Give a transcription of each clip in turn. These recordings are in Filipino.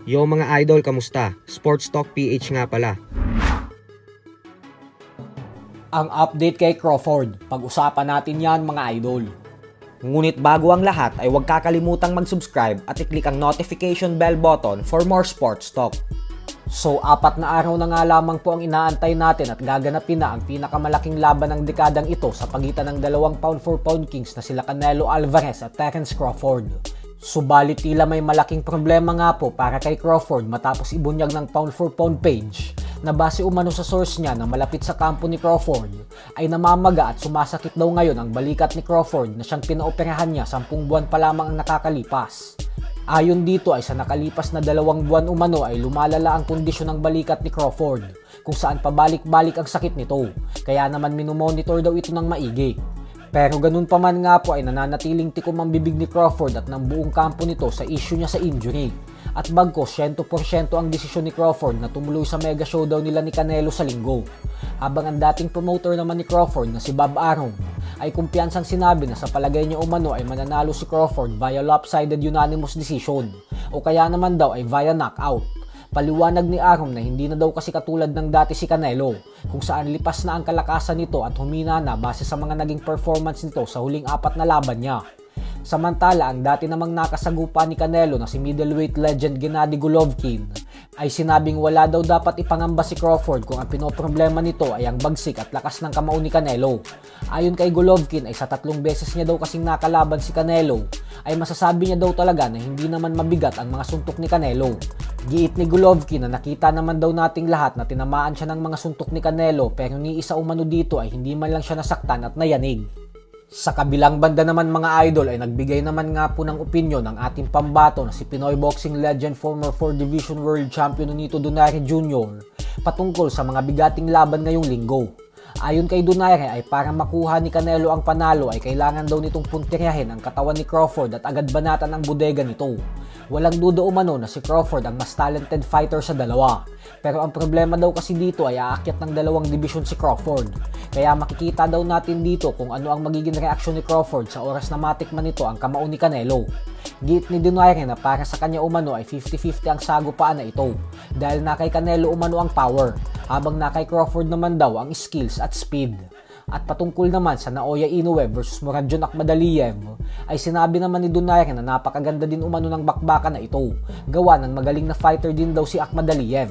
Yo mga idol, kamusta? Sports Talk PH nga pala. Ang update kay Crawford, pag-usapan natin yan mga idol. Ngunit bago ang lahat ay huwag kakalimutang mag-subscribe at i-click ang notification bell button for more sports talk. So 4 na araw na nga lamang po ang inaantay natin at gaganapin na ang pinakamalaking laban ng dekadang ito sa pagitan ng dalawang pound-for-pound kings na sila Canelo Alvarez at Terence Crawford. Subalit tila may malaking problema nga po para kay Crawford matapos ibunyag ng pound-for-pound page na base umano sa source niya na malapit sa kampo ni Crawford ay namamaga at sumasakit daw ngayon ang balikat ni Crawford na siyang pinaoperahan niya 10 buwan pa lamang ang nakakalipas. Ayon dito ay sa nakalipas na 2 buwan umano ay lumalala ang kondisyon ng balikat ni Crawford kung saan pabalik-balik ang sakit nito kaya naman minomonitor daw ito ng maigi. Pero ganun pa man nga po ay nananatiling tikom ang bibig ni Crawford at ng buong kampo nito sa issue niya sa injury. At bagkos 100% ang desisyon ni Crawford na tumuloy sa mega showdown nila ni Canelo sa linggo. Habang ang dating promoter naman ni Crawford na si Bob Arum ay kumpiyansang sinabi na sa palagay niya umano ay mananalo si Crawford via lopsided unanimous decision o kaya naman daw ay via knockout. Paliwanag ni Arum na hindi na daw kasi katulad ng dati si Canelo kung saan lipas na ang kalakasan nito at humina na base sa mga naging performance nito sa huling 4 na laban niya. Samantala ang dati namang nakasagupa ni Canelo na si middleweight legend Gennady Golovkin ay sinabing wala daw dapat ipangamba si Crawford kung ang pinoproblema nito ay ang bagsik at lakas ng kamao ni Canelo. Ayon kay Golovkin ay sa 3 beses niya daw kasing nakalaban si Canelo ay masasabi niya daw talaga na hindi naman mabigat ang mga suntok ni Canelo. Giit ni Golovkin na nakita naman daw nating lahat na tinamaan siya ng mga suntok ni Canelo pero ni isa umano dito ay hindi man lang siya nasaktan at nayanig. Sa kabilang banda naman mga idol ay nagbigay naman nga po ng opinyon ng ating pambato na si Pinoy boxing legend former 4 Division World Champion Nonito Donaire Jr. patungkol sa mga bigating laban ngayong linggo. Ayon kay Donaire ay para makuha ni Canelo ang panalo ay kailangan daw nitong puntiryahin ang katawan ni Crawford at agad banatan ang bodega nito. Walang duda umano na si Crawford ang mas talented fighter sa dalawa. Pero ang problema daw kasi dito ay aakyat ng 2 division si Crawford. Kaya makikita daw natin dito kung ano ang magiging reaksyon ni Crawford sa oras na matikman nito ang kamao ni Canelo. Giit ni Donaire na para sa kanya umano ay 50-50 ang sagupaan na ito dahil na kay Canelo umano ang power habang na kay Crawford naman daw ang skills at speed. At patungkol naman sa Naoya Inoue versus Muradjon Akhmadaliev ay sinabi naman ni Donaire na napakaganda din umano ng bakbakan na ito gawa ng magaling na fighter din daw si Akhmadaliev.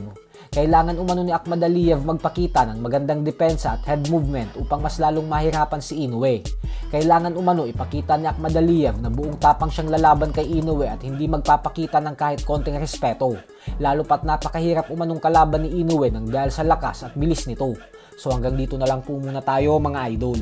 Kailangan umano ni Akhmadaliev magpakita ng magandang depensa at head movement upang mas lalong mahirapan si Inoue. Kailangan umano ipakita ni Akhmadaliev na buong tapang siyang lalaban kay Inoue at hindi magpapakita ng kahit konting respeto. Lalo pat napakahirap umanong kalaban ni Inoue nang dahil sa lakas at bilis nito. So hanggang dito na lang po muna tayo mga idol.